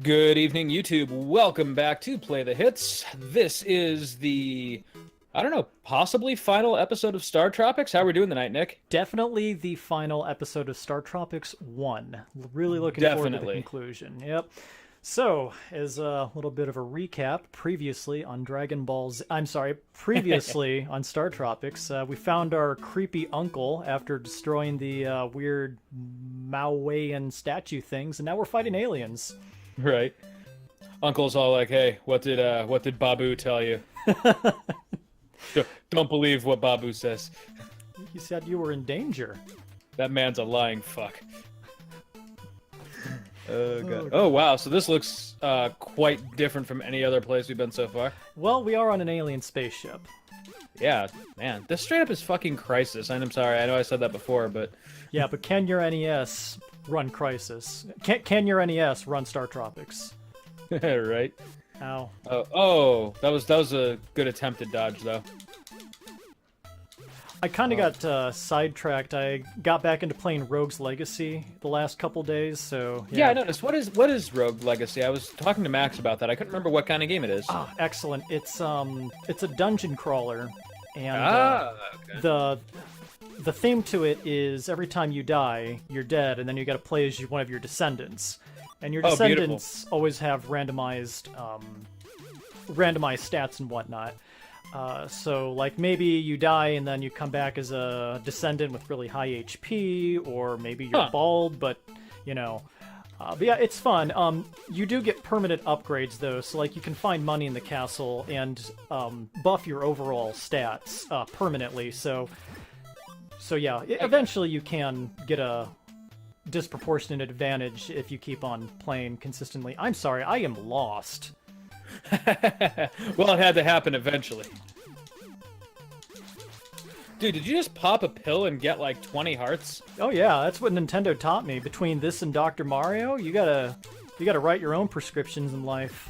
Good evening, YouTube. Welcome back to Play the Hits. This is the, I don't know, possibly final episode of StarTropics. How are we doing tonight, Nick? Definitely the final episode of StarTropics 1. Really looking forward to the conclusion. Yep. So, as a little bit of a recap, previously on previously on StarTropics, we found our creepy uncle after destroying the weird Maoian statue things, and now we're fighting aliens. Right. Uncle's all like, "Hey, what did Babu tell you?" Don't believe what Babu says. He said you were in danger. That man's a lying fuck. Oh god. Oh wow. So this looks quite different from any other place we've been so far. Well, we are on an alien spaceship. Yeah, man. This straight up is fucking Crisis. And I'm sorry. I know I said that before, but yeah. But can your NES run Crisis? Can your NES run StarTropics? Right. Ow. Oh, that was a good attempted dodge though. I kind of got sidetracked. I got back into playing Rogue's Legacy the last couple days, so yeah. I noticed. What is Rogue Legacy? I was talking to Max about that. I couldn't remember what kind of game it is. Ah, excellent. It's a dungeon crawler, and okay. the theme to it is every time you die, you're dead, and then you got to play as one of your descendants, and your descendants always have randomized stats and whatnot. So, like, maybe you die and then you come back as a descendant with really high HP, or maybe you're bald, but, you know. But yeah, it's fun. You do get permanent upgrades, though, so, like, you can find money in the castle and buff your overall stats permanently, so yeah, eventually you can get a disproportionate advantage if you keep on playing consistently. I'm sorry, I am lost. Well, it had to happen eventually. Dude, did you just pop a pill and get like 20 hearts? Oh yeah, that's what Nintendo taught me. Between this and Dr. Mario, you gotta write your own prescriptions in life.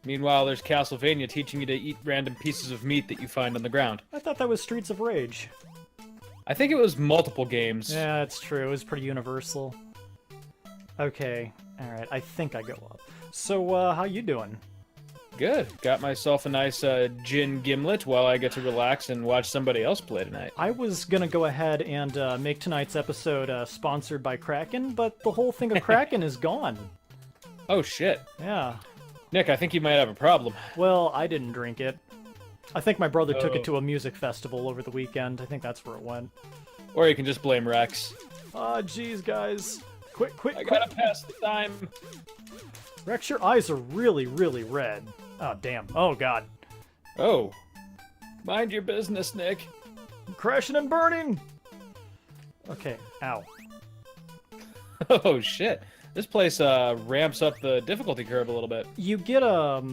Meanwhile, there's Castlevania teaching you to eat random pieces of meat that you find on the ground. I thought that was Streets of Rage. I think it was multiple games. Yeah, it's true. It was pretty universal. Okay, alright, I think I go up. So, how you doing? Good. Got myself a nice gin gimlet while I get to relax and watch somebody else play tonight. I was gonna go ahead and make tonight's episode sponsored by Kraken, but the whole thing of Kraken is gone. Oh, shit. Yeah. Nick, I think you might have a problem. Well, I didn't drink it. I think my brother took it to a music festival over the weekend. I think that's where it went. Or you can just blame Rex. Ah, jeez, guys. Quick. I gotta pass the time. Rex, your eyes are really, really red. Oh, damn. Oh, God. Oh. Mind your business, Nick. I'm crashing and burning! Okay, ow. Oh, shit. This place ramps up the difficulty curve a little bit. You get a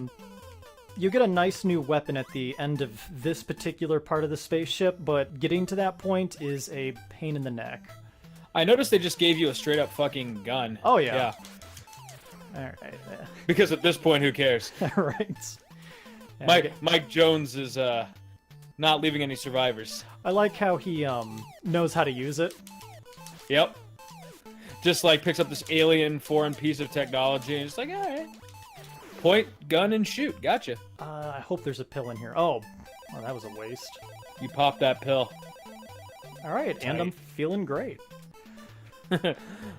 nice new weapon at the end of this particular part of the spaceship, but getting to that point is a pain in the neck. I noticed they just gave you a straight-up fucking gun. Oh, yeah. Yeah. Alright. Because at this point, who cares? Right. Mike Jones is not leaving any survivors. I like how he knows how to use it. Yep. Just like picks up this alien foreign piece of technology and just like, alright. Point, gun, and shoot. Gotcha. I hope there's a pill in here. Oh, well, that was a waste. You popped that pill. Alright, and I'm feeling great.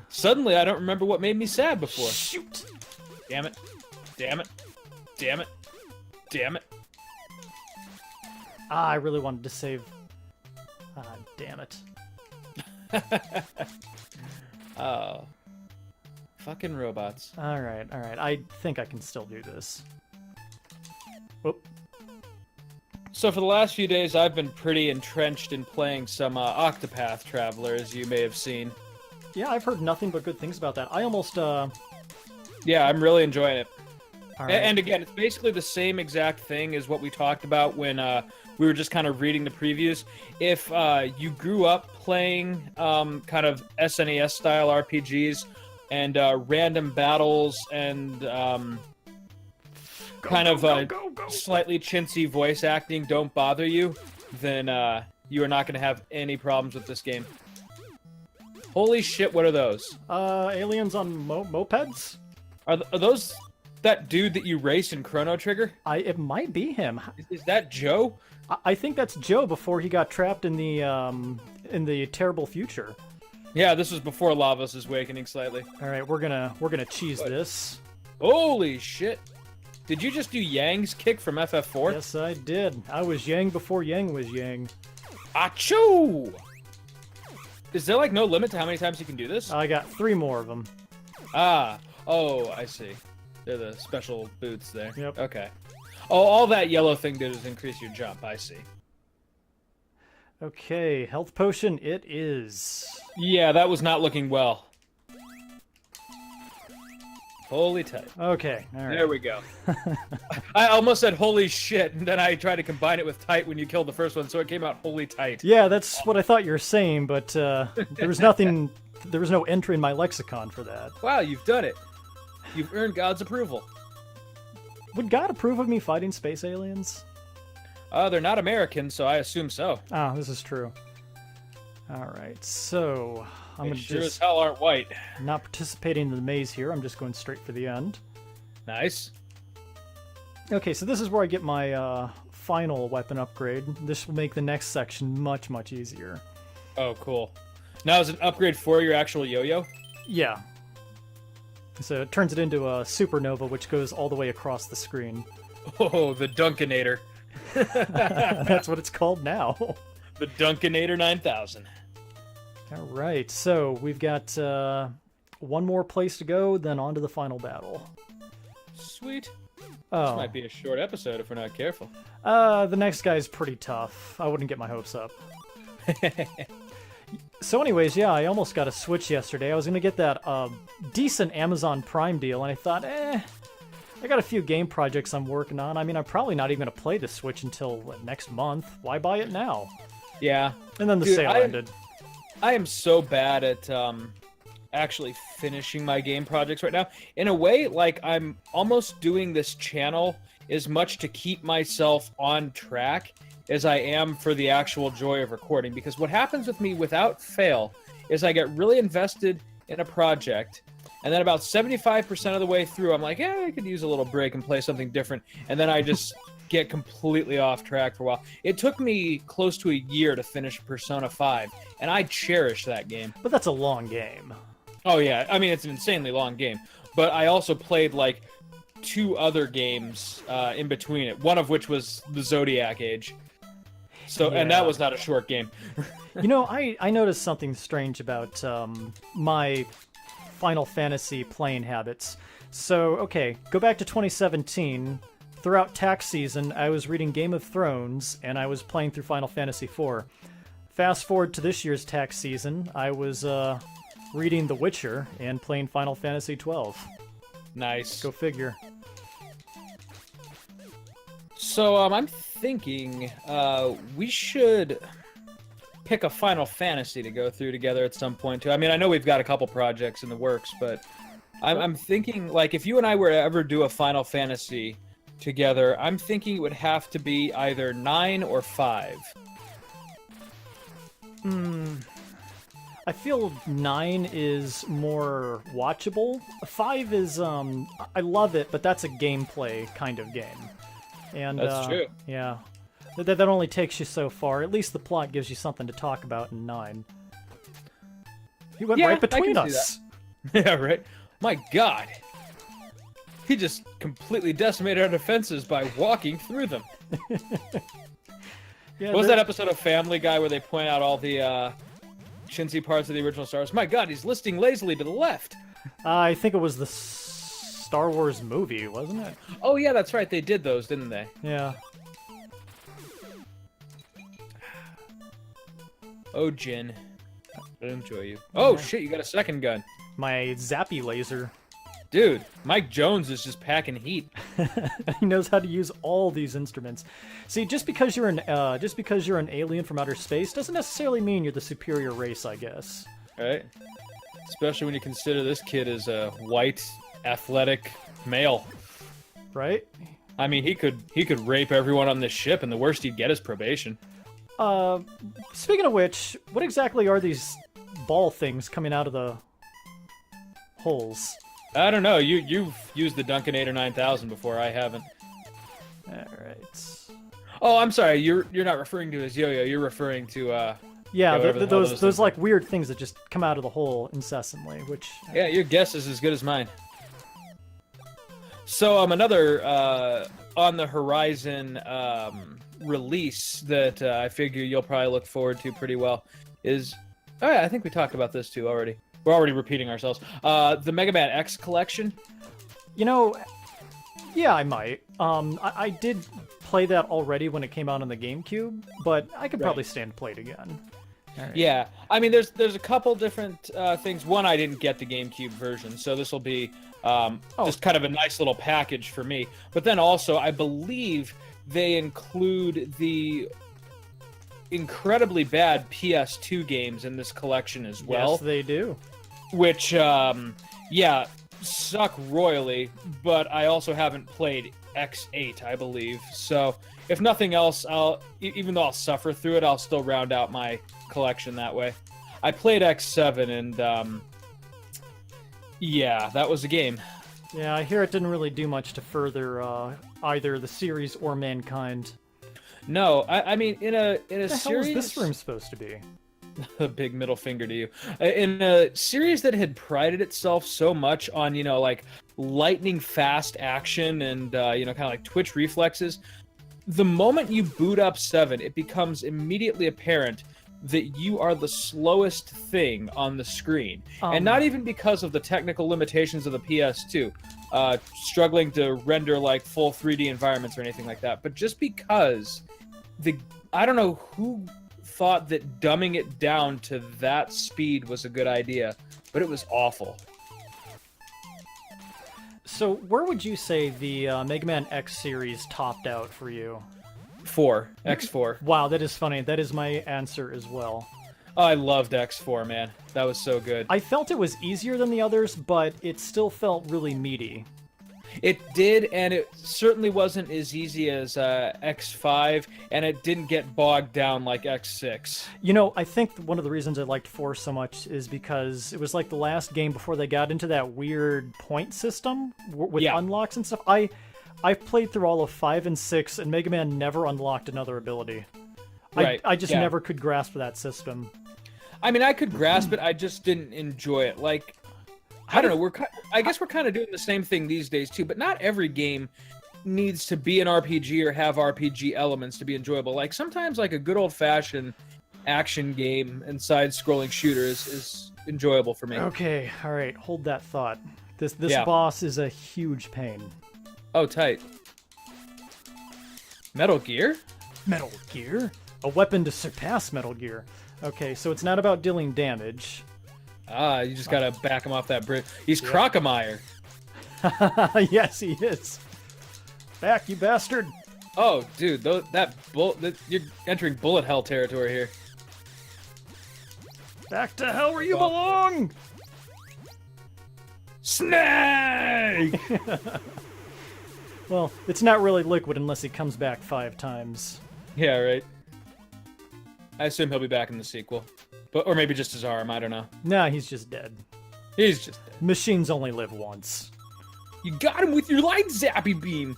Suddenly, I don't remember what made me sad before. Shoot! Damn it. Damn it. Damn it. Damn it. Ah, I really wanted to save... Ah, damn it. Oh. Fucking robots. Alright. I think I can still do this. Whoop. So for the last few days, I've been pretty entrenched in playing some Octopath Traveler, as you may have seen. Yeah, I've heard nothing but good things about that. I almost, Yeah, I'm really enjoying it. All right. And again, it's basically the same exact thing as what we talked about when we were just kind of reading the previews. If you grew up playing kind of SNES-style RPGs and random battles and slightly chintzy voice acting don't bother you, then you are not going to have any problems with this game. Holy shit, what are those? Aliens on mopeds? Are those that dude that you race in Chrono Trigger? It might be him. Is that Joe? I think that's Joe before he got trapped in the terrible future. Yeah, this was before Lavos' awakening slightly. All right, we're gonna cheese this. Holy shit! Did you just do Yang's kick from FF4? Yes, I did. I was Yang before Yang was Yang. Achoo! Is there like no limit to how many times you can do this? I got 3 more of them. Ah, oh, I see. They're the special boots there. Yep. Okay. Oh, all that yellow thing did is increase your jump. I see. Okay, health potion it is. Yeah, that was not looking well. Holy tight. Okay, all right. There we go. I almost said holy shit, and then I tried to combine it with tight when you killed the first one, so it came out holy tight. Yeah, that's what I thought you were saying, but there was nothing. There was no entry in my lexicon for that. Wow, you've done it. You've earned God's approval. Would God approve of me fighting space aliens? They're not American, so I assume so. Ah, this is true. All right, so I'm gonna sure just as hell aren't white. not participating in the maze here. I'm just going straight for the end. Nice. Okay, so this is where I get my final weapon upgrade. This will make the next section much, much easier. Oh, cool. Now is an upgrade for your actual yo-yo? Yeah. So it turns it into a supernova, which goes all the way across the screen. Oh, the Duncanator. That's what it's called now. The Duncanator 9000. All right, so we've got one more place to go, then on to the final battle. Sweet. Oh, This might be a short episode if we're not careful. the next guy's pretty tough. I wouldn't get my hopes up. So anyways, yeah, I almost got a Switch yesterday. I was going to get that decent Amazon Prime deal, and I thought, I got a few game projects I'm working on. I mean, I'm probably not even going to play the Switch until next month. Why buy it now? Yeah. And then the Dude, sale ended. I am so bad at actually finishing my game projects right now. In a way, like, I'm almost doing this channel as much to keep myself on track as I am for the actual joy of recording. Because what happens with me without fail is I get really invested in a project, and then about 75% of the way through, I'm like, I could use a little break and play something different. And then I just get completely off track for a while. It took me close to a year to finish Persona 5, and I cherish that game. But that's a long game. Oh, yeah. I mean, it's an insanely long game. But I also played, like, 2 other games in between it, one of which was the Zodiac Age. So, and that was not a short game. You know, I noticed something strange about my Final Fantasy playing habits. So, okay, go back to 2017. Throughout tax season, I was reading Game of Thrones, and I was playing through Final Fantasy IV. Fast forward to this year's tax season, I was reading The Witcher and playing Final Fantasy XII. Nice. Go figure. So, I'm thinking we should pick a Final Fantasy to go through together at some point, too. I mean, I know we've got a couple projects in the works, but I'm thinking, like, if you and I were to ever do a Final Fantasy together, I'm thinking it would have to be either 9 or 5. I feel 9 is more watchable. 5 is, I love it, but that's a gameplay kind of game. And, That's true. Yeah. That only takes you so far. At least the plot gives you something to talk about in 9. He went right between us. Yeah, right? My God. He just completely decimated our defenses by walking through them. Yeah, What was that episode of Family Guy where they point out all the chintzy parts of the original Star Wars? My God, he's listing lazily to the left. I think it was the Star Wars movie, wasn't it? Oh, yeah, that's right. They did those, didn't they? Yeah. Oh, Jin. I enjoy you. Oh, shit, you got a second gun. My zappy laser. Dude, Mike Jones is just packing heat. He knows how to use all these instruments. See, just because you're an alien from outer space doesn't necessarily mean you're the superior race, I guess. Right? Especially when you consider this kid is a white, athletic male. Right? I mean, he could rape everyone on this ship, and the worst he'd get is probation. Speaking of which, what exactly are these ball things coming out of the holes? I don't know. You've used the Duncanator 9000 before. I haven't. All right. Oh, I'm sorry. You're not referring to as yo-yo. You're referring to yeah, whatever the hell those like weird things that just come out of the hole incessantly. Which yeah, your guess is as good as mine. So another on the horizon release that I figure you'll probably look forward to pretty well is yeah, I think we talked about this too already. We're already repeating ourselves. The Mega Man X collection. You know, yeah, I might. I did play that already when it came out on the GameCube, but I could probably stand to play it again. Right. Yeah, I mean, there's a couple different things. One, I didn't get the GameCube version, so this will be just kind of a nice little package for me. But then also, I believe they include the incredibly bad PS2 games in this collection as well. Yes, they do. Which, yeah, suck royally, but I also haven't played X8, I believe. So, if nothing else, even though I'll suffer through it, I'll still round out my collection that way. I played X7, and, yeah, that was a game. Yeah, I hear it didn't really do much to further either the series or mankind. No, I mean, in a What the series... hell is this room supposed to be? A big middle finger to you. In a series that had prided itself so much on, you know, like lightning fast action and, you know, kind of like twitch reflexes, the moment you boot up 7, it becomes immediately apparent that you are the slowest thing on the screen. And not even because of the technical limitations of the PS2, struggling to render like full 3D environments or anything like that, but just because I don't know who thought that dumbing it down to that speed was a good idea, but it was awful. So where would you say the Mega Man X series topped out for you? 4. X4. Wow, that is funny. That is my answer as well. Oh, I loved X4, man. That was so good. I felt it was easier than the others, but it still felt really meaty. It did, and it certainly wasn't as easy as X5, and it didn't get bogged down like X6. You know, I think one of the reasons I liked 4 so much is because it was like the last game before they got into that weird point system with unlocks and stuff. I've played through all of 5 and 6, and Mega Man never unlocked another ability. Right. I just never could grasp that system. I mean, I could grasp it, I just didn't enjoy it. Like, I don't know, I guess we're kind of doing the same thing these days, too, but not every game needs to be an RPG or have RPG elements to be enjoyable. Like, sometimes, like, a good old-fashioned action game and side-scrolling shooter is enjoyable for me. Okay, alright, hold that thought. This boss is a huge pain. Oh, tight. Metal Gear? Metal Gear? A weapon to surpass Metal Gear. Okay, so it's not about dealing damage. Ah, you just gotta back him off that bridge. He's Crocomire. Yes, he is. Back, you bastard! Oh, dude, you're entering bullet hell territory here. Back to hell where you belong! Snake! Well, it's not really liquid unless he comes back 5 times. Yeah, right. I assume he'll be back in the sequel. Or maybe just his arm, I don't know. Nah, he's just dead. He's just dead. Machines only live once. You got him with your light zappy beam!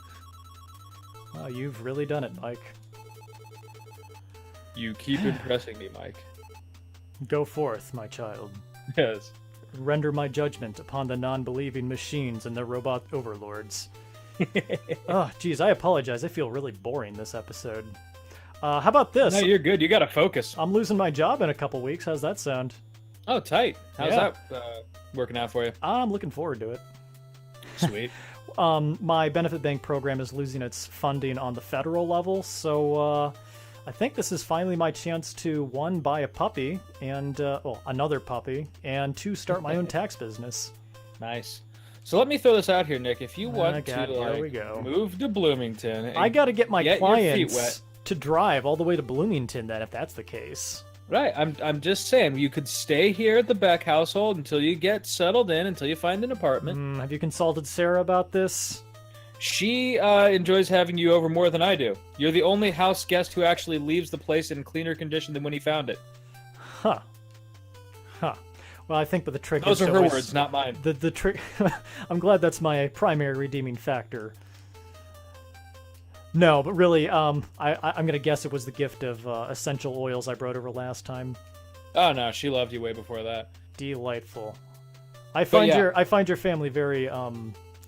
Oh, you've really done it, Mike. You keep impressing me, Mike. Go forth, my child. Yes. Render my judgment upon the non-believing machines and their robot overlords. Oh, geez, I apologize. I feel really boring this episode. How about this? No, you're good. You gotta focus. I'm losing my job in a couple weeks. How's that sound? Oh, tight. How's that working out for you? I'm looking forward to it. Sweet. My benefit bank program is losing its funding on the federal level, so I think this is finally my chance to, 1, buy a puppy, and, another puppy, and 2, start my own tax business. Nice. So let me throw this out here, Nick. If you want here we to go. move to Bloomington... I gotta get my your feet clients wet. to drive all the way to Bloomington, then, if that's the case. Right, I'm just saying, you could stay here at the Beck household until you get settled in, until you find an apartment. Have you consulted Sarah about this? She enjoys having you over more than I do. You're the only house guest who actually leaves the place in cleaner condition than when he found it. Huh. Well, I think, but the trick Those is are her words, not mine. The trick. I'm glad that's my primary redeeming factor. No, but really, I'm gonna guess it was the gift of essential oils I brought over last time. Oh no, she loved you way before that. Delightful. I find your family very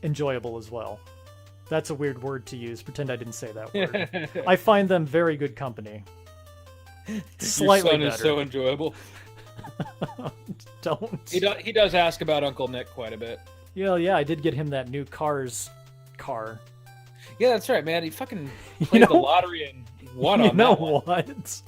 enjoyable as well. That's a weird word to use. Pretend I didn't say that word. I find them very good company. Slightly Your son better. is so enjoyable. Don't. He does ask about Uncle Nick quite a bit. Yeah, I did get him that new Cars car. Yeah, that's right, man. He fucking played the lottery and won on that one. What?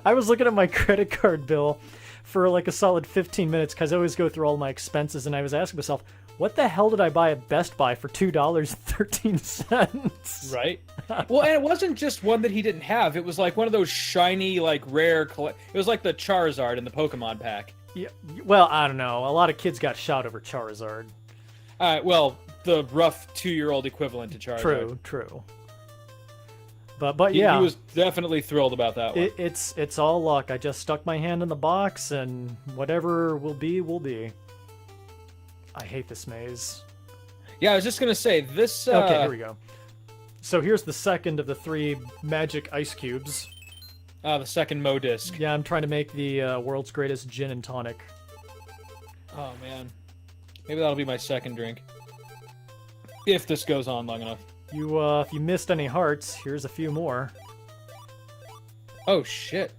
I was looking at my credit card bill for like a solid 15 minutes because I always go through all my expenses, and I was asking myself, what the hell did I buy at Best Buy for $2.13? Right. Well, and it wasn't just one that he didn't have. It was like one of those shiny, like rare. It was like the Charizard in the Pokemon pack. Yeah. Well, I don't know. A lot of kids got shot over Charizard. Well, the rough 2-year-old equivalent to Charizard. True. But yeah, he was definitely thrilled about that one. It's all luck. I just stuck my hand in the box, and whatever will be, will be. I hate this maze. Yeah, I was just gonna say this. Okay, here we go. So here's the second of the 3 magic ice cubes. The second Mo disc. Yeah, I'm trying to make the world's greatest gin and tonic. Oh man, maybe that'll be my second drink. If this goes on long enough. If you missed any hearts, here's a few more. Oh shit.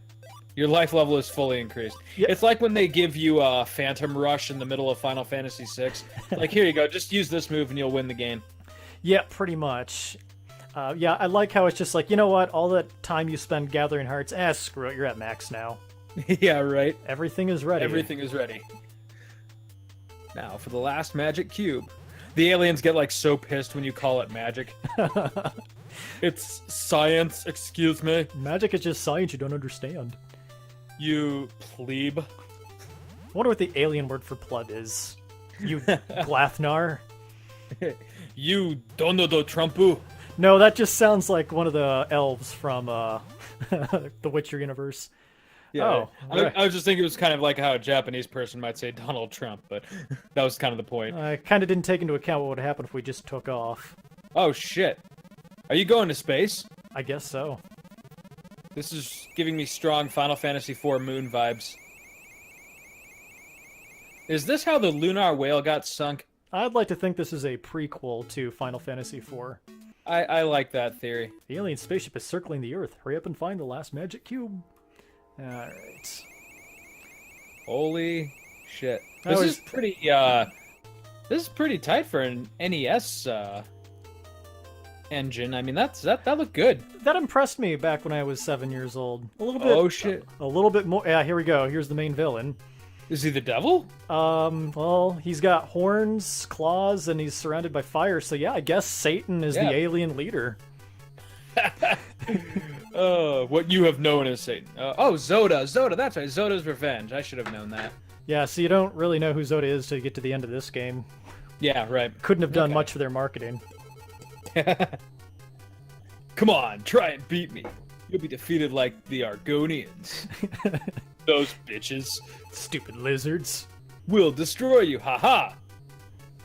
Your life level is fully increased. Yeah. It's like when they give you a Phantom Rush in the middle of Final Fantasy VI. Like, here you go, just use this move and you'll win the game. Yeah, pretty much. Yeah, I like how it's just like, you know what? All that time you spend gathering hearts, screw it, you're at max now. Yeah, right. Everything is ready. Everything is ready. Now, for the last magic cube. The aliens get, like, so pissed when you call it magic. It's science, excuse me. Magic is just science you don't understand. You plebe. I wonder what the alien word for pleb is. You Glathnar? You Donald Trumpu. No, that just sounds like one of the elves from the Witcher universe. Yeah, oh, right. I was just thinking it was kind of like how a Japanese person might say Donald Trump, but that was kind of the point. I kind of didn't take into account what would happen if we just took off. Oh, shit. Are you going to space? I guess so. This is giving me strong Final Fantasy IV Moon vibes. Is this how the lunar whale got sunk? I'd like to think this is a prequel to Final Fantasy IV. I like that theory. The alien spaceship is circling the Earth. Hurry up and find the last magic cube. Alright. Holy shit. This is pretty tight for an NES engine. I mean, that looked good. That impressed me back when I was 7 years old. A little bit. Oh shit. A little bit more. Yeah, here we go. Here's the main villain. Is he the devil? Well, he's got horns, claws, and he's surrounded by fire. So yeah, I guess Satan is the alien leader. What you have known as Satan. Zoda. Zoda, that's right. Zoda's Revenge. I should have known that. Yeah, so you don't really know who Zoda is till you get to the end of this game. Yeah, right. Couldn't have done much for their marketing. Come on, try and beat me. You'll be defeated like the Argonians. Those bitches. Stupid lizards. We'll destroy you. Ha ha.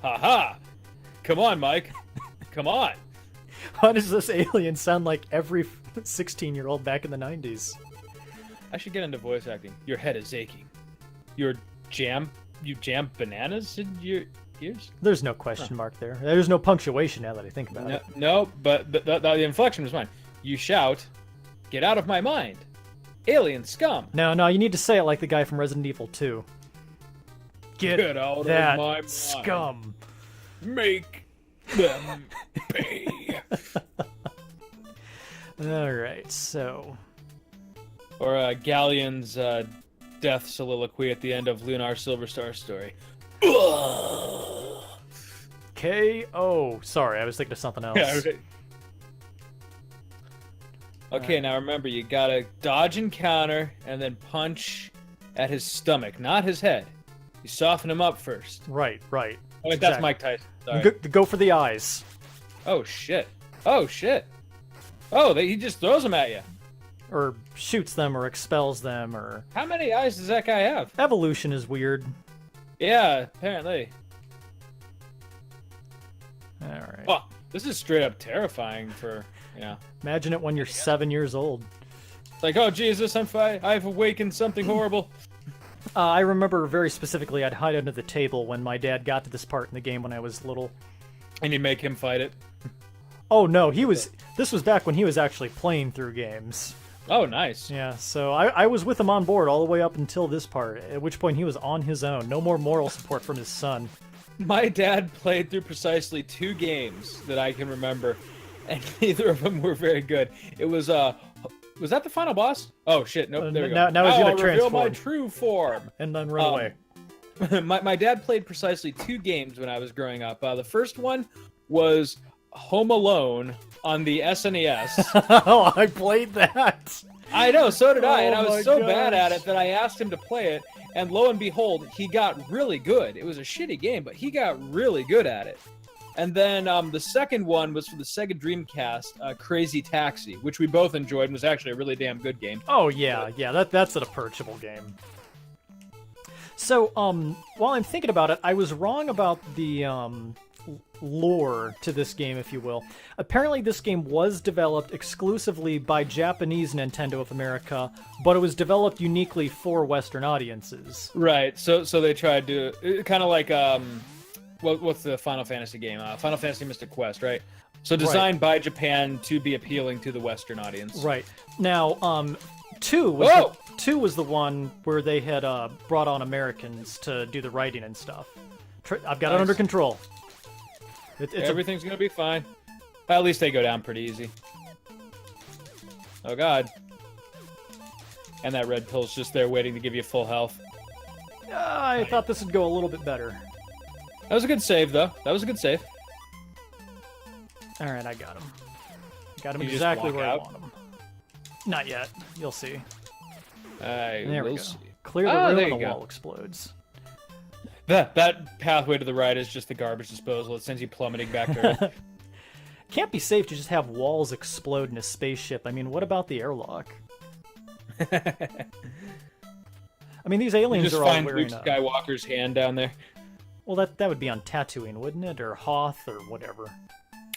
Ha ha. Come on, Mike. Come on. Why does this alien sound like every 16-year-old back in the 90s? I should get into voice acting. Your head is aching. You jam bananas in your ears? There's no question mark there. There's no punctuation now that I think about it. No, but the inflection was fine. You shout, get out of my mind. Alien scum. No, you need to say it like the guy from Resident Evil 2. Get out of that my mind. scum. Make them pay. Alright, so... Or Galleon's death soliloquy at the end of Lunar Silver Star story. K.O. Sorry, I was thinking of something else. Yeah, right. Okay, now remember, you gotta dodge and counter, and then punch at his stomach, not his head. You soften him up first. Right. Oh, wait, that's Mike Tyson. Sorry. Go for the eyes. Oh, shit. Oh, he just throws them at you. Or shoots them, or expels them, or... How many eyes does that guy have? Evolution is weird. Yeah, apparently. All right. Oh, this is straight up terrifying for, yeah. Imagine it when you're 7 years old. It's like, oh, Jesus, I've awakened something horrible. I remember very specifically I'd hide under the table when my dad got to this part in the game when I was little. And you make him fight it. Oh, no, this was back when he was actually playing through games. Oh, nice. Yeah, so I was with him on board all the way up until this part, at which point he was on his own. No more moral support from his son. My dad played through precisely 2 games that I can remember, and neither of them were very good. It was that the final boss? Oh shit! Nope. There we go. Now he's gonna reveal transform my true form and then run away. My dad played precisely 2 games when I was growing up. The first one was Home Alone on the SNES. Oh, I played that. I know, so did I, and I Oh my was so gosh. bad at it that I asked him to play it, and lo and behold, he got really good. It was a shitty game, but he got really good at it. And then the second one was for the Sega Dreamcast, Crazy Taxi, which we both enjoyed and was actually a really damn good game. Oh yeah, that's an approachable game. So, while I'm thinking about it, I was wrong about the lore to this game, if you will. Apparently, this game was developed exclusively by Japanese Nintendo of America, but it was developed uniquely for Western audiences. Right. So they tried to kind of like what's the Final Fantasy game? Final Fantasy Mystic Quest, right? So designed by Japan to be appealing to the Western audience. Right. Now, 2 was the one where they had brought on Americans to do the writing and stuff. I've got it under control. Everything's gonna be fine. At least they go down pretty easy. Oh god. And that red pill's just there waiting to give you full health. I thought this would go a little bit better. That was a good save, though. That was a good save. Alright, I got him. Got him You just exactly walk where I out? want him. Not yet. You'll see. There There we we'll go. see. Clear the Ah, room there and you the go. wall explodes. That pathway to the right is just the garbage disposal. It sends you plummeting back to Earth. Can't be safe to just have walls explode in a spaceship. I mean, what about the airlock? I mean, these You aliens just are all find wearing Luke Skywalker's hand down there. Well, that would be on Tatooine, wouldn't it? Or Hoth, or whatever.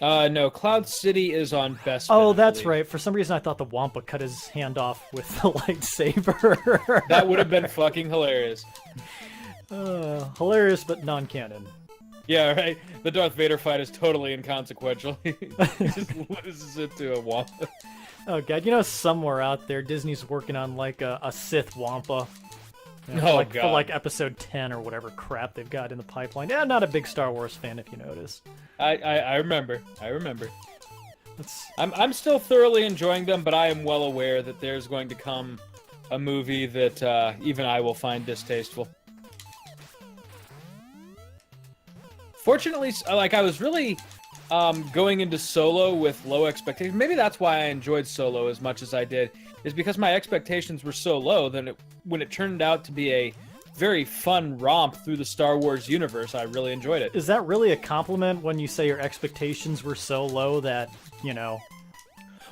No, Cloud City is on Bespin. Oh, I that's believe. right. For some reason, I thought the Wampa cut his hand off with the lightsaber. That would have been fucking hilarious. Hilarious, but non-canon. Yeah, right? The Darth Vader fight is totally inconsequential. He just loses it to a Wampa. Oh god, you know somewhere out there Disney's working on like a Sith Wampa. You know, Oh, like, God. For like episode 10 or whatever crap they've got in the pipeline. Yeah, not a big Star Wars fan if you notice. I remember. It's, I'm still thoroughly enjoying them, but I am well aware that there's going to come a movie that even I will find distasteful. Fortunately, like I was really going into Solo with low expectations. Maybe that's why I enjoyed Solo as much as I did, is because my expectations were so low that when it turned out to be a very fun romp through the Star Wars universe, I really enjoyed it. is that really a compliment when you say your expectations were so low that, you know...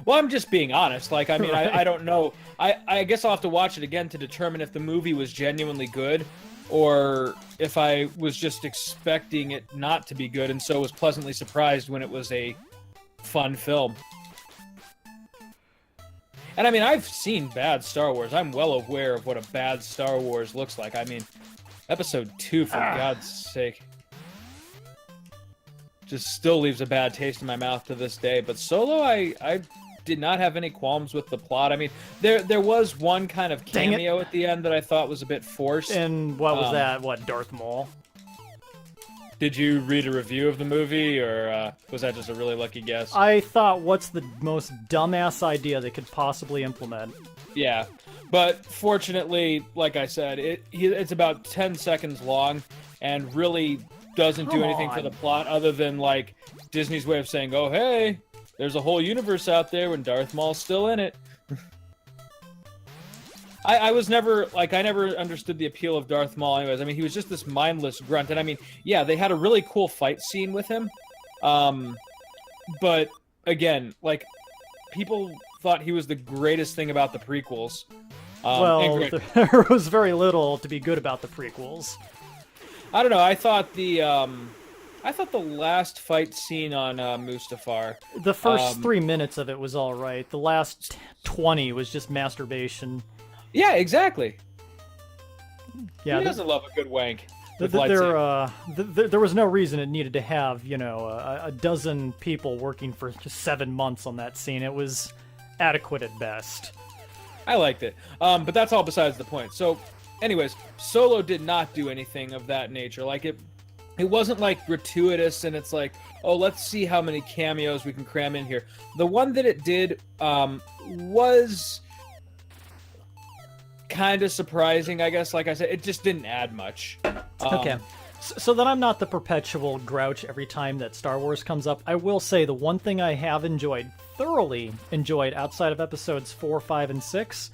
Well, I'm just being honest. Like, I mean, Right. I don't know. I guess I'll have to watch it again to determine if the movie was genuinely good or if I was just expecting it not to be good and so was pleasantly surprised when it was a fun film. And I mean, I've seen bad Star Wars. I'm well aware of what a bad Star Wars looks like. I mean, Episode 2, for God's sake. Just still leaves a bad taste in my mouth to this day. But Solo, I did not have any qualms with the plot. I mean, there was one kind of Dang it. cameo at the end that I thought was a bit forced. And what was that? What, Darth Maul? Did you read a review of the movie, or was that just a really lucky guess? I thought, what's the most dumbass idea they could possibly implement? Yeah, but fortunately, like I said, it's about 10 seconds long and really doesn't do Come anything for on. the plot other than like Disney's way of saying, oh hey, there's a whole universe out there when Darth Maul's still in it. I was never, like, I never understood the appeal of Darth Maul anyways. I mean, he was just this mindless grunt. And I mean, yeah, they had a really cool fight scene with him. But, again, like, people thought he was the greatest thing about the prequels. Well, and there was very little to be good about the prequels. I don't know. I thought the last fight scene on Mustafar. The first 3 minutes of it was all right. The last 20 was just masturbation. Yeah, exactly. Yeah, Who doesn't love a good wank? With there was no reason it needed to have, a dozen people working for just 7 months on that scene. It was adequate at best. I liked it. But that's all besides the point. So, anyways, Solo did not do anything of that nature. Like, it wasn't, like, gratuitous, and it's like, oh, let's see how many cameos we can cram in here. The one that it did was kind of surprising, I guess. Like I said, it just didn't add much. Okay. So that I'm not the perpetual grouch every time that Star Wars comes up, I will say the one thing I have thoroughly enjoyed outside of episodes 4, 5, and 6,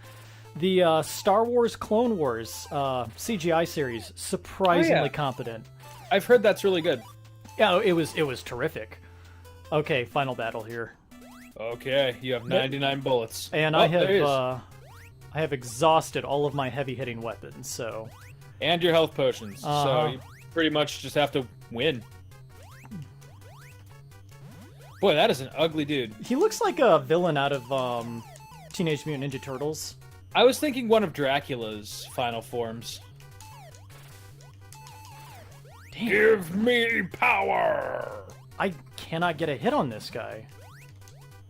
the Star Wars Clone Wars CGI series, surprisingly competent. I've heard that's really good. Yeah, it was terrific. Okay, final battle here. Okay, you have 99 bullets. And I have exhausted all of my heavy-hitting weapons, so... And your health potions, so you pretty much just have to win. Boy, that is an ugly dude. He looks like a villain out of Teenage Mutant Ninja Turtles. I was thinking one of Dracula's final forms. Damn. Give me power! I cannot get a hit on this guy.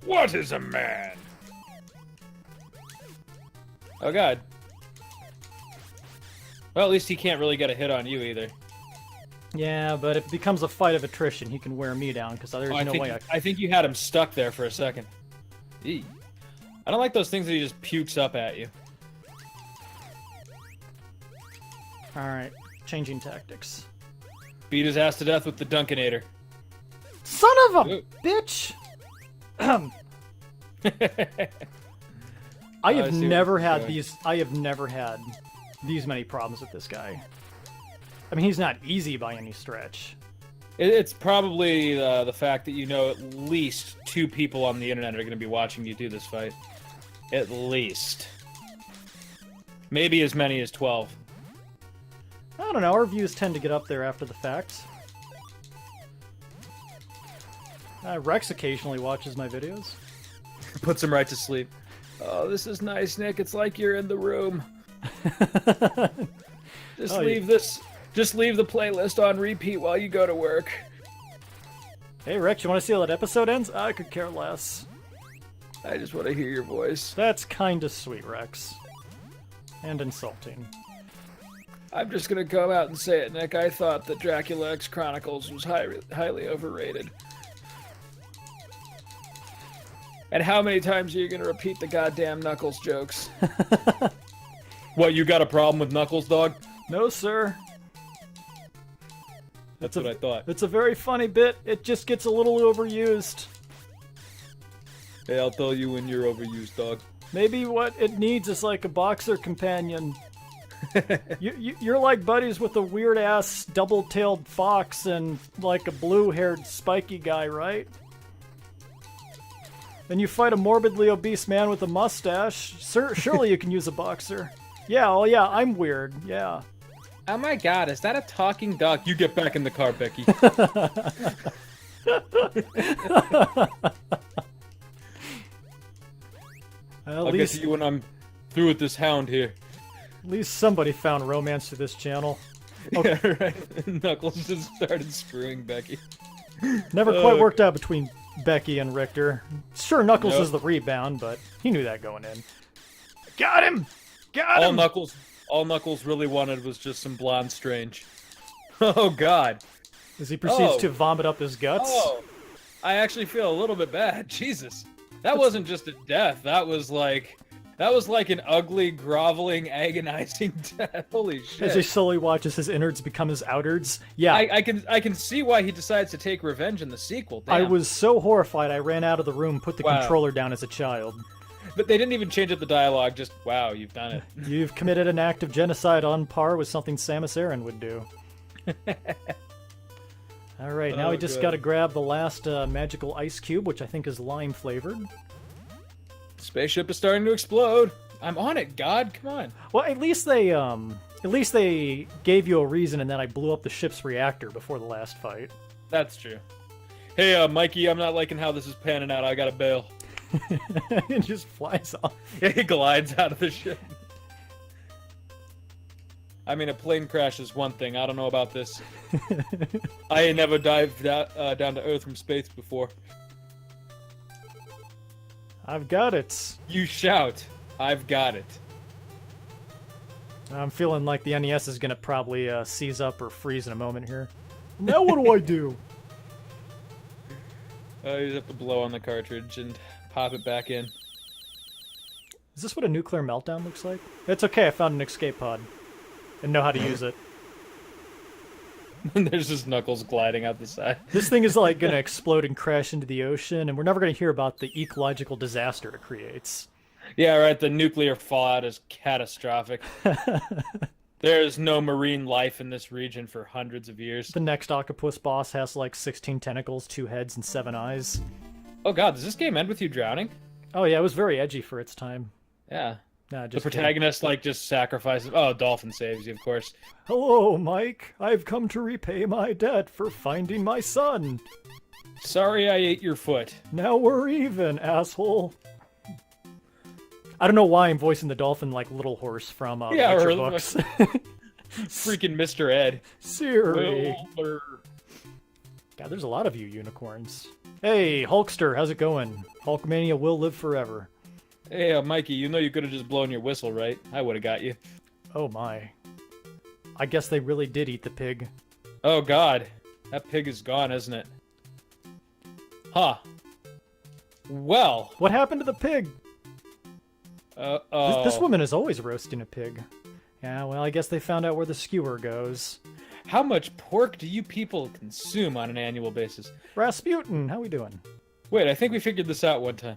What is a man? Oh god. Well, at least he can't really get a hit on you either. Yeah, but if it becomes a fight of attrition, he can wear me down, because there's no way I think you had him stuck there for a second. Eee. I don't like those things that he just pukes up at you. Alright, changing tactics. Beat his ass to death with the Duncanator. Son of a bitch! I have never had these many problems with this guy. I mean, he's not easy by any stretch. It's probably the fact that you know at least 2 people on the internet are going to be watching you do this fight. At least. Maybe as many as 12. I don't know, our views tend to get up there after the fact. Rex occasionally watches my videos. Puts him right to sleep. Oh, this is nice, Nick. It's like you're in the room. Just leave the playlist on repeat while you go to work. Hey, Rex, you want to see how that episode ends? I could care less. I just want to hear your voice. That's kinda sweet, Rex. And insulting. I'm just gonna come out and say it, Nick. I thought that Dracula X Chronicles was highly overrated. And how many times are you gonna repeat the goddamn Knuckles jokes? What, you got a problem with Knuckles, dog? No, sir. That's what I thought. It's a very funny bit. It just gets a little overused. Hey, I'll tell you when you're overused, dog. Maybe what it needs is like a boxer companion. You're like buddies with a weird-ass double-tailed fox and like a blue-haired spiky guy, right? Then you fight a morbidly obese man with a mustache. Surely you can use a boxer. Yeah, oh yeah, I'm weird, yeah. Oh my god, is that a talking dog? You get back in the car, Becky. I'll get to you when I'm through with this hound here. At least somebody found romance to this channel. Okay. Yeah, right. Knuckles just started screwing Becky. Never quite worked out between Becky and Richter. Sure, Knuckles is the rebound, but he knew that going in. Got him! Got him! All Knuckles really wanted was just some blonde Strange. Oh god. As he proceeds to vomit up his guts. Oh, I actually feel a little bit bad. Jesus. That wasn't just a death. That was like an ugly, groveling, agonizing death. Holy shit. As he slowly watches his innards become his outards. Yeah. I can see why he decides to take revenge in the sequel. Damn. I was so horrified I ran out of the room, put the controller down as a child. But they didn't even change up the dialogue, just, wow, you've done it. You've committed an act of genocide on par with something Samus Aran would do. Alright, now we just gotta grab the last magical ice cube, which I think is lime-flavored. Spaceship is starting to explode. I'm on it, God, come on. Well, at least they At least they gave you a reason, and then I blew up the ship's reactor before the last fight. That's true. Hey, Mikey, I'm not liking how this is panning out. I gotta bail. It just flies off. He glides out of the ship. I mean, a plane crash is one thing. I don't know about this. I ain't never dived down to Earth from space before. I've got it. You shout. I've got it. I'm feeling like the NES is going to probably seize up or freeze in a moment here. Now what do I do? You just have to blow on the cartridge and pop it back in. Is this what a nuclear meltdown looks like? It's okay, I found an escape pod. And know how to use it. There's just Knuckles gliding out the side. This thing is like going to explode and crash into the ocean, and we're never going to hear about the ecological disaster it creates. Yeah, right, the nuclear fallout is catastrophic. There's no marine life in this region for hundreds of years. The next octopus boss has like 16 tentacles, 2 heads, and 7 eyes. Oh god, does this game end with you drowning? Oh yeah, it was very edgy for its time. Yeah. Nah, The protagonist, like, just sacrifices... Oh, Dolphin saves you, of course. Hello, Mike. I've come to repay my debt for finding my son. Sorry I ate your foot. Now we're even, asshole. I don't know why I'm voicing the dolphin like Little Horse from Yeah, Picture or Books. Freaking Mr. Ed. Siri. Wilbur. God, there's a lot of you unicorns. Hey, Hulkster, how's it going? Hulkmania will live forever. Hey, Mikey, you know you could have just blown your whistle, right? I would have got you. Oh my. I guess they really did eat the pig. Oh god. That pig is gone, isn't it? Huh. Well. What happened to the pig? Uh-oh. This woman is always roasting a pig. Yeah, well, I guess they found out where the skewer goes. How much pork do you people consume on an annual basis? Rasputin, how we doing? Wait, I think we figured this out one time.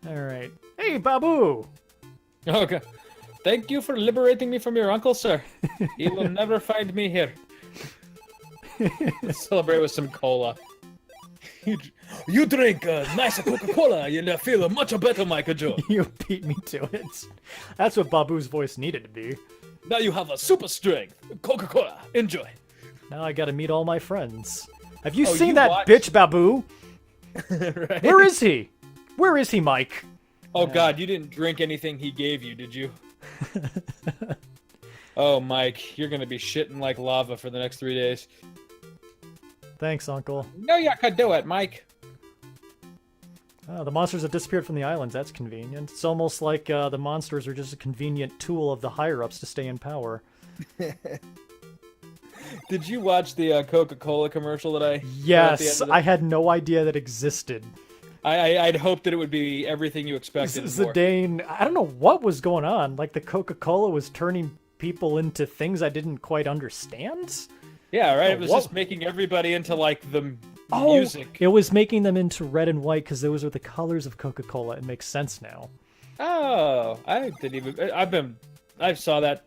Alright. Hey, Babu! Okay. Thank you for liberating me from your uncle, sir. He will never find me here. Let's celebrate with some cola. You drink nice Coca-Cola, you'll feel much better, Michael Joe. You beat me to it. That's what Babu's voice needed to be. Now you have a super strength. Coca-Cola, enjoy. Now I gotta meet all my friends. Have you Oh, seen you that watched- bitch, Babu? Right? Where is he? Where is he, Mike? Oh god, you didn't drink anything he gave you, did you? Oh, Mike, you're gonna be shitting like lava for the next 3 days. Thanks, Uncle. No, you could do it, Mike. Oh, the monsters have disappeared from the islands. That's convenient. It's almost like the monsters are just a convenient tool of the higher-ups to stay in power. Did you watch the Coca-Cola commercial that I... Yes, I had no idea that existed. I'd hoped that it would be everything you expected and more. Zidane, I don't know what was going on. Like, the Coca-Cola was turning people into things I didn't quite understand? Yeah, right? Oh, It was what? just making everybody into, like, the Oh, music. it was making them into red and white because those are the colors of Coca-Cola. It makes sense now. Oh, I didn't even... I saw that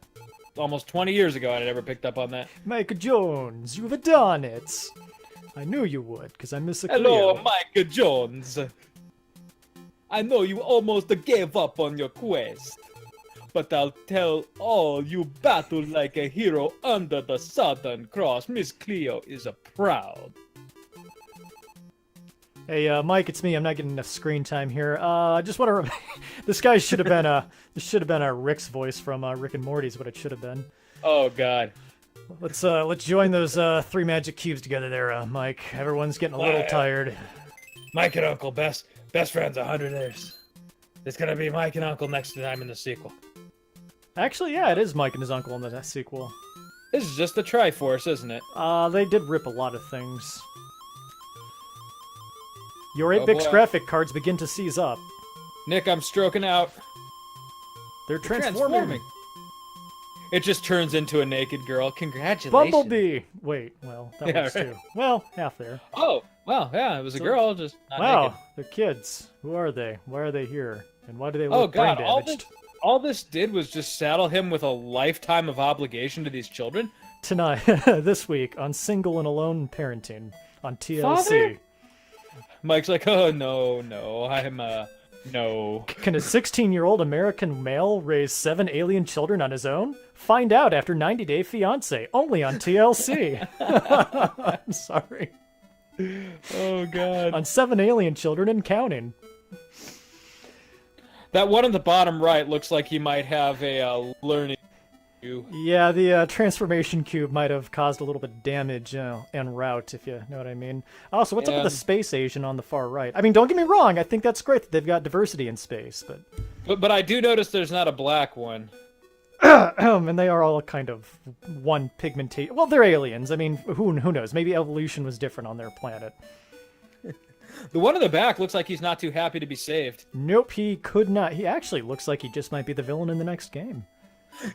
almost 20 years ago, and I never picked up on that. Mike Jones, you've done it. I knew you would, because I miss a Hello, Cleo. Mike Jones. I know you almost gave up on your quest, but I'll tell all you battled like a hero under the Southern Cross. Miss Cleo is proud. Hey, Mike, it's me. I'm not getting enough screen time here. I just want to. This guy should have been this should have been Rick's voice from Rick and Morty. Is what it should have been. Oh God. Let's join those 3 magic cubes together there, Mike. Everyone's getting a little tired. Mike and Uncle, best friends 100 years. It's gonna be Mike and Uncle next time in the sequel. Actually, yeah, it is Mike and his uncle in the sequel. This is just the Triforce, isn't it? They did rip a lot of things. Your Oh, 8-bit boy. graphic cards begin to seize up. Nick, I'm stroking out. They're transforming. It just turns into a naked girl. Congratulations. Bumblebee! Wait, well, that Yeah, was right. 2. Well, half there. Oh, well, yeah, it was a So- girl, just not Wow, naked. they're kids. Who are they? Why are they here? And why do they Oh look brain God, damaged? all this did was just saddle him with a lifetime of obligation to these children. Tonight, this week, on Single and Alone Parenting on TLC. Father? Mike's like, oh no, I'm No. Can a 16-year-old American male raise 7 alien children on his own? Find out after 90 Day Fiancé, only on TLC. I'm sorry. Oh, God. On 7 alien children and counting. That one on the bottom right looks like he might have a learning issue. Yeah, the transformation cube might have caused a little bit of damage en route, if you know what I mean. Also, what's up with the space Asian on the far right? I mean, don't get me wrong, I think that's great that they've got diversity in space, But I do notice there's not a black one. and they are all kind of one pigmentation. Well, they're aliens. I mean, who knows? Maybe evolution was different on their planet. The one in the back looks like he's not too happy to be saved. Nope, he could not. He actually looks like he just might be the villain in the next game.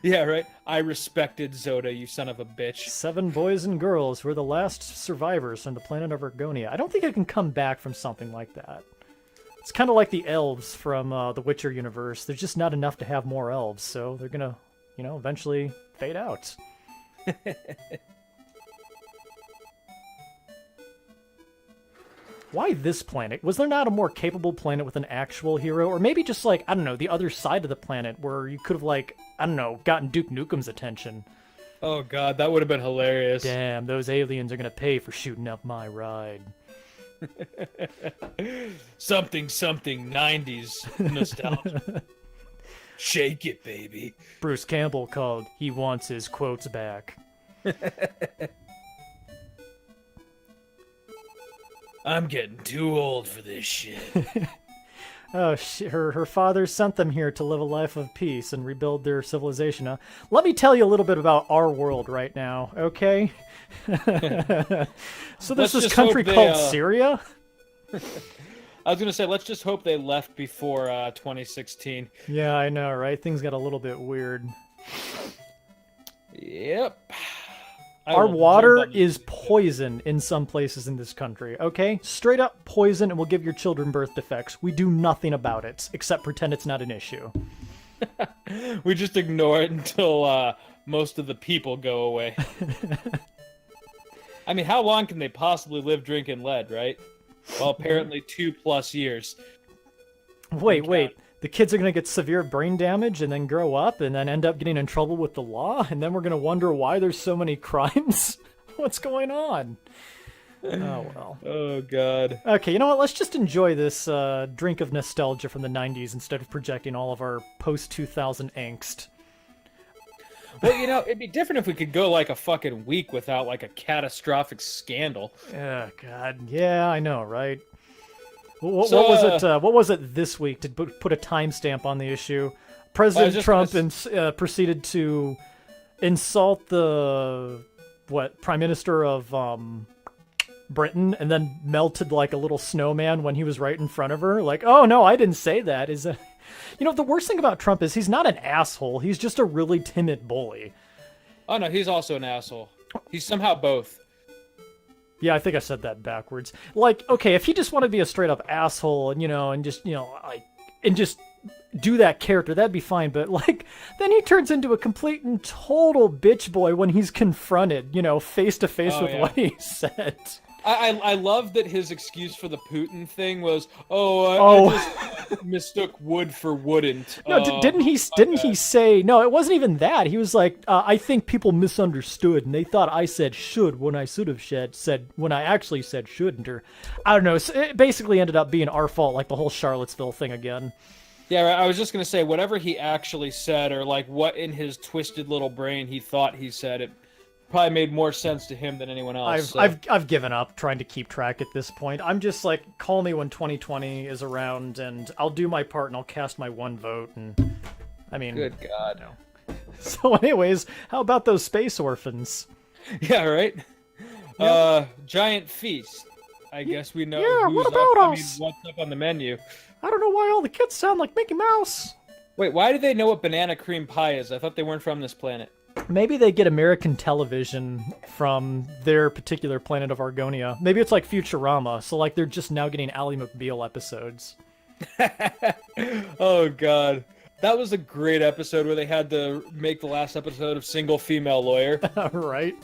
Yeah, right? I respected Zoda, you son of a bitch. 7 boys and girls were the last survivors from the planet of Argonia. I don't think it can come back from something like that. It's kind of like the elves from the Witcher universe. There's just not enough to have more elves, so they're gonna, eventually fade out. Why this planet? Was there not a more capable planet with an actual hero? Or maybe just like, I don't know, the other side of the planet where you could have like, I don't know, gotten Duke Nukem's attention. Oh god, that would have been hilarious. Damn, those aliens are gonna pay for shooting up my ride. Something 90s nostalgia. Shake it, baby. Bruce Campbell called, he wants his quotes back. I'm getting too old for this shit. Oh, her father sent them here to live a life of peace and rebuild their civilization. Huh? Let me tell you a little bit about our world right now, okay? So there's this country called Syria. I was going to say, let's just hope they left before 2016. Yeah, I know, right? Things got a little bit weird. Yep. Our water is poison in some places in this country, okay? Straight up poison, and will give your children birth defects. We do nothing about it, except pretend it's not an issue. We just ignore it until most of the people go away. I mean, how long can they possibly live drinking lead, right? Well, apparently 2+ years. Wait. The kids are going to get severe brain damage and then grow up and then end up getting in trouble with the law, and then we're going to wonder why there's so many crimes? What's going on? Oh, well. Oh, God. Okay, you know what? Let's just enjoy this drink of nostalgia from the 90s instead of projecting all of our post-2000 angst. Well, it'd be different if we could go like a fucking week without like a catastrophic scandal. Oh, God. Yeah, I know, right? What was it this week to put a timestamp on the issue? President Trump proceeded to insult the Prime Minister of Britain, and then melted like a little snowman when he was right in front of her. Like, oh no, I didn't say that. The worst thing about Trump is he's not an asshole. He's just a really timid bully. Oh no, he's also an asshole. He's somehow both. Yeah, I think I said that backwards. Like, okay, if he just wanted to be a straight up asshole and just do that character, that'd be fine. But like, then he turns into a complete and total bitch boy when he's confronted, face to face with what he said. I love that his excuse for the Putin thing was, I just mistook wood for wouldn't. No, didn't he say, no, it wasn't even that. He was like, I think people misunderstood and they thought I said should when I should have said when I actually said shouldn't, or I don't know. It basically ended up being our fault, like the whole Charlottesville thing again. Yeah, right. I was just going to say, whatever he actually said, or like what in his twisted little brain he thought he said, it probably made more sense to him than anyone else. I've given up trying to keep track at this point. I'm just like, call me when 2020 is around, and I'll do my part, and I'll cast my one vote. And I mean, good God. So, anyways, how about those space orphans? Yeah, right. Yep. Giant feast. I guess we know. Yeah, what about us? What's up on the menu? I don't know why all the kids sound like Mickey Mouse. Wait, why do they know what banana cream pie is? I thought they weren't from this planet. Maybe they get American television from their particular planet of Argonia. Maybe it's like Futurama, so like they're just now getting Ally McBeal episodes. Oh God, that was a great episode where they had to make the last episode of Single Female Lawyer. Right?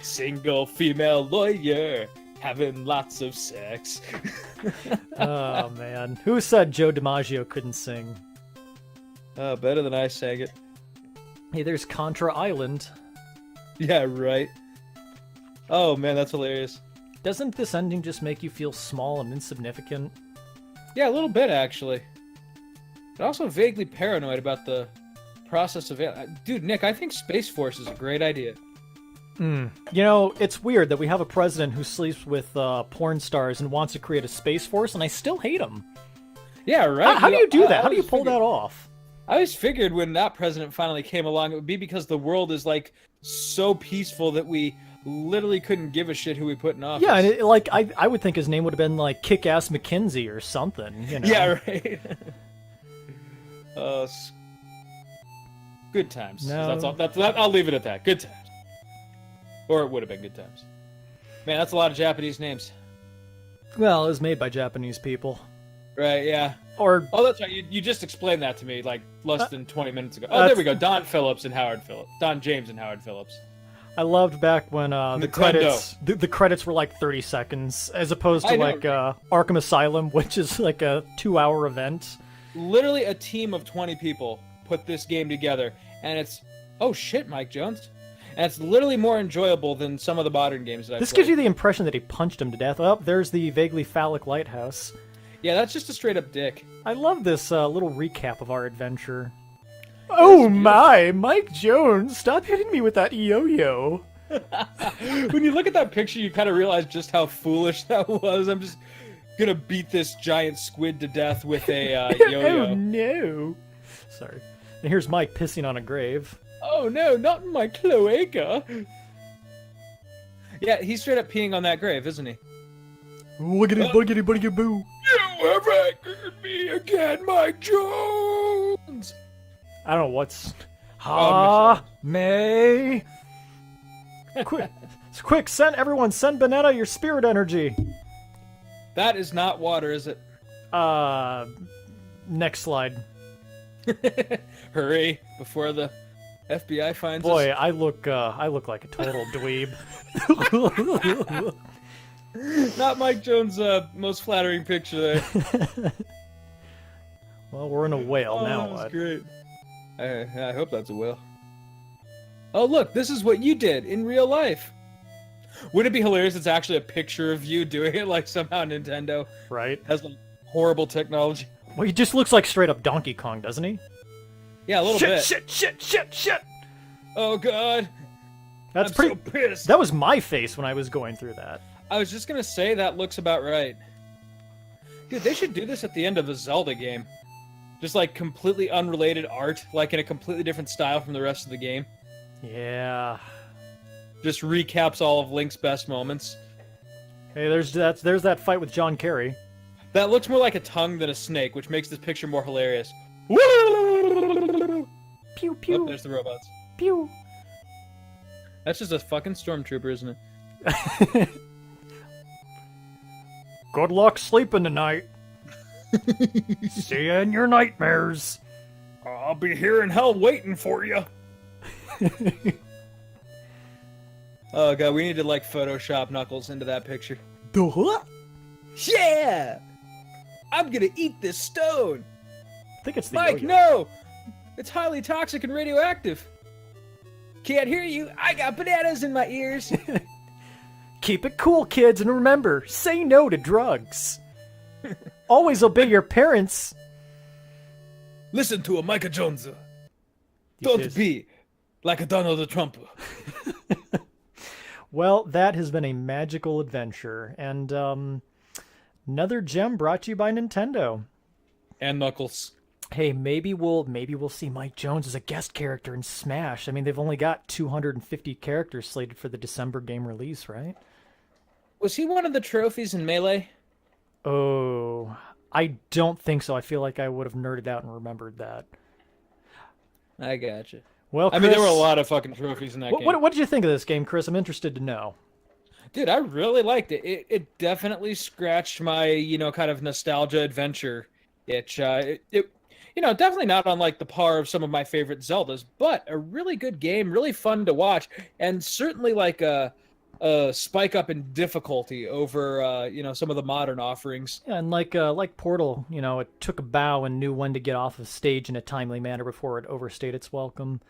Single female lawyer having lots of sex. Oh man, who said Joe DiMaggio couldn't sing? Better than I sang it. Hey, there's Contra Island. Yeah, right. Oh man, that's hilarious. Doesn't this ending just make you feel small and insignificant? Yeah, a little bit actually. But also vaguely paranoid about the process of it. Dude, Nick, I think Space Force is a great idea. You know, it's weird that we have a president who sleeps with porn stars and wants to create a Space Force, and I still hate him. Yeah, right. How do you do that? How do you pull that off? I always figured when that president finally came along, it would be because the world is like so peaceful that we literally couldn't give a shit who we put in office. Yeah, and like I would think his name would have been like Kick-Ass McKinsey or something. You know? Yeah, right. Good times. No. That's all. I'll leave it at that. Good times. Or it would have been good times. Man, that's a lot of Japanese names. Well, it was made by Japanese people. Right, yeah. Or that's right. You just explained that to me like less than 20 minutes ago. Oh, there we go. Don Phillips and Howard Phillips. Don James and Howard Phillips. I loved back when the credits were like 30 seconds, as opposed to like Arkham Asylum, which is like a 2-hour event. Literally a team of 20 people put this game together, and it's Mike Jones. And it's literally more enjoyable than some of the modern games that I've played. Gives you the impression that he punched him to death. Oh, there's the vaguely phallic lighthouse. Yeah, that's just a straight-up dick. I love this little recap of our adventure. Oh my, Mike Jones, stop hitting me with that yo-yo. When you look at that picture, you kind of realize just how foolish that was. I'm just gonna beat this giant squid to death with a yo-yo. Oh no. Sorry. And here's Mike pissing on a grave. Oh no, not in my cloaca. Yeah, he's straight up peeing on that grave, isn't he? Wiggity buggity buggity boo. You have angered me again, Mike Jones. I don't know what's... May. Quick, send Bonetta your spirit energy. That is not water, is it? Next slide. Hurry, before the FBI finds us. Boy, I look like a total dweeb. Not Mike Jones' most flattering picture there. Well, we're in a whale now. That's what? Great. I hope that's a whale. Oh, look, this is what you did in real life. Wouldn't it be hilarious? It's actually a picture of you doing it, like somehow Nintendo has like horrible technology. Well, he just looks like straight up Donkey Kong, doesn't he? Yeah, a little bit. Shit! Oh God, I'm so pissed. That was my face when I was going through that. I was just gonna say that looks about right. Dude, they should do this at the end of a Zelda game. Just like completely unrelated art, like in a completely different style from the rest of the game. Yeah. Just recaps all of Link's best moments. Hey, there's that fight with John Kerry. That looks more like a tongue than a snake, which makes this picture more hilarious. Pew pew. Oh, there's the robots. Pew. That's just a fucking stormtrooper, isn't it? Good luck sleeping tonight. See you in your nightmares. I'll be here in hell waiting for you. Oh God, we need to like Photoshop Knuckles into that picture. Duh. Yeah! I'm gonna eat this stone! I think it's the Mike, yo-yo. no! It's highly toxic and radioactive. Can't hear you. I got bananas in my ears. Keep it cool, kids, and remember, say no to drugs. Always obey your parents. Listen to a Micah Jones. Don't be like a Donald Trump. Well, that has been a magical adventure, and another gem brought to you by Nintendo. And Knuckles. Hey, maybe we'll see Mike Jones as a guest character in Smash. I mean, they've only got 250 characters slated for the December game release, right? Was he one of the trophies in Melee? Oh, I don't think so. I feel like I would have nerded out and remembered that. I gotcha. Well, Chris, I mean, there were a lot of fucking trophies in that game. What did you think of this game, Chris? I'm interested to know. Dude, I really liked it. It definitely scratched my, kind of nostalgia adventure itch. Definitely not on like the par of some of my favorite Zeldas, but a really good game, really fun to watch, and certainly like a spike up in difficulty over some of the modern offerings. Yeah, and like Portal, it took a bow and knew when to get off of stage in a timely manner before it overstayed its welcome.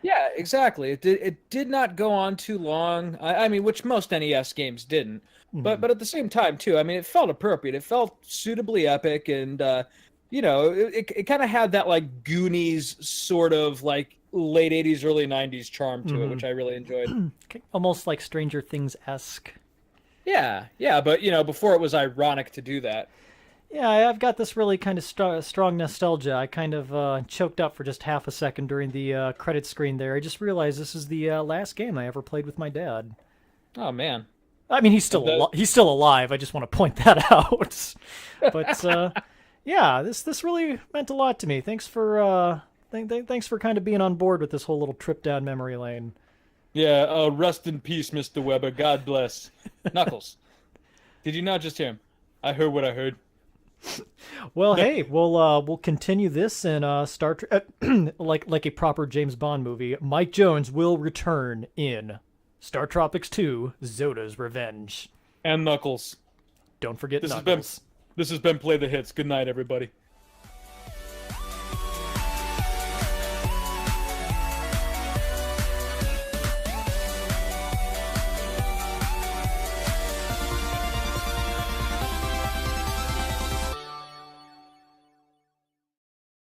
Yeah, exactly. It did not go on too long. I mean, which most NES games didn't. But at the same time too, I mean, it felt appropriate. It felt suitably epic, and it kind of had that like Goonies sort of like late '80s, early '90s charm to it, which I really enjoyed. Almost like Stranger Things-esque. Yeah, yeah, but before it was ironic to do that. Yeah, I've got this really kind of strong nostalgia. I kind of choked up for just half a second during the credit screen there. I just realized this is the last game I ever played with my dad. Oh man. I mean, he's still alive. I just want to point that out. But yeah, this really meant a lot to me. Thanks for thanks for kind of being on board with this whole little trip down memory lane. Yeah, rest in peace, Mr. Weber. God bless. Knuckles. Did you not just hear him? I heard what I heard. Well, hey, we'll continue this in Star Trek, like a proper James Bond movie. Mike Jones will return in StarTropics 2: Zoda's Revenge. And Knuckles. Don't forget This Knuckles. This has been Play the Hits. Good night, everybody.